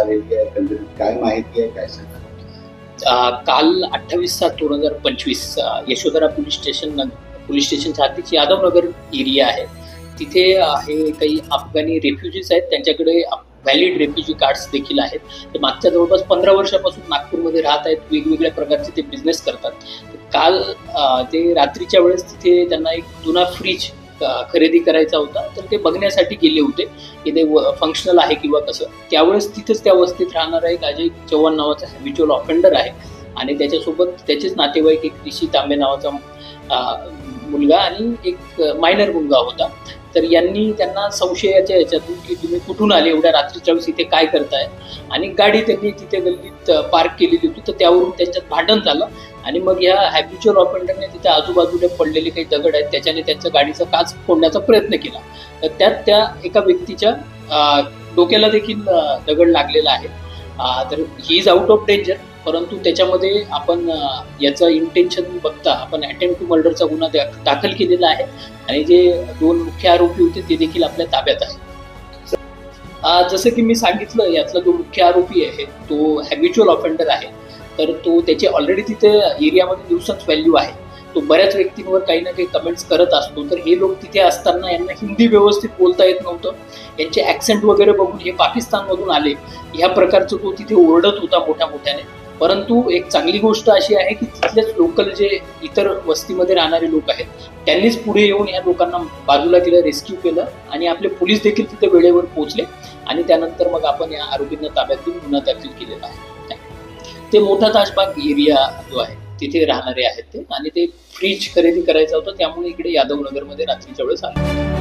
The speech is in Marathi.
झालेली आहे, एकंदरीत काय माहिती आहे, काय सांगा? काल 28/7/2025 यशोधरा पोलीस स्टेशनच्या हद्दीची यादवनगर एरिया आहे. तिथे आहे काही अफगाणी रेफ्युजीज आहेत, त्यांच्याकडे व्हॅलिड रेफ्युजी कार्ड्स देखील आहेत. ते मागच्या जवळपास 15 वर्षापासून नागपूरमध्ये राहत आहेत, वेगवेगळ्या प्रकारचे ते बिझनेस करतात. काल ते रात्रीच्या वेळेस तिथे त्यांना एक जुना फ्रीज खरेदी करायचा होता, तर ते बघण्यासाठी गेले होते की ते फंक्शनल आहे किंवा कसं. त्यावेळेस तिथंच त्या वस्तीत राहणारा एक अजय चव्हाण नावाचा हॅबिच्युअल ऑफेंडर आहे आणि त्याच्यासोबत त्याचेच नातेवाईक एक ऋषी तांबे नावाचा मुलगा आणि एक मायनर मुलगा होता. तर यांनी त्यांना संशयाच्या याच्यातून की तुम्ही कुठून आले एवढ्या रात्रीच्या वेळेस इथे काय करताय, आणि गाडी त्यांनी तिथे गल्लीत पार्क केलेली होती, तर त्यावरून त्यांच्यात भांडण झालं. आणि मग या हॅबिच्युअल ऑफेंडरने तिथे आजूबाजूला पडलेले काही दगड आहेत त्याच्याने त्यांच्या गाडीचा काच फोडण्याचा प्रयत्न केला. तर त्यात त्या एका व्यक्तीच्या डोक्याला देखील दगड लागलेला आहे. तर he is out of danger, परंतु त्याच्यामध्ये आपण याचं इंटेन्शन बघता आपण अटेम्प्ट टू मर्डरचा गुन्हा दाखल केलेला आहे आणि जे 2 मुख्य आरोपी होते ते देखील आपल्या ताब्यात आहे. जसं की मी सांगितलं, यातला जो मुख्य आरोपी आहे तो हॅबिच्युअल ऑफेंडर आहे. तर तो त्याचे ऑलरेडी तिथे एरियामध्ये न्यूसन्स व्हॅल्यू आहे. तो बऱ्याच व्यक्तींवर काही ना काही कमेंट्स करत असतो. तर हे लोक तिथे असताना यांना हिंदी व्यवस्थित बोलता येत नव्हतं. यांचे ॲक्सेंट वगैरे बघून हे पाकिस्तानमधून आले ह्या प्रकारचं तो तिथे ओरडत होता मोठ्या मोठ्याने. परंतु एक चांगली गोष्ट अशी आहे की तिथलेच लोकल जे इतर वस्तीमध्ये राहणारे लोक आहेत त्यांनीच पुढे येऊन या लोकांना बाजूला केलं, रेस्क्यू केलं आणि आपले पोलीस देखील तिथे वेळेवर पोहोचले आणि त्यानंतर मग आपण या आरोपींना ताब्यात घेऊन गुन्हा दाखल केलेला आहे. ते मोठा ताजबाग एरिया जो आहे तिथे राहणारे आहेत ते, आणि ते फ्रीज खरेदी करायचा होता त्यामुळे इकडे यादवनगरमध्ये रात्रीच्या वेळेस आले.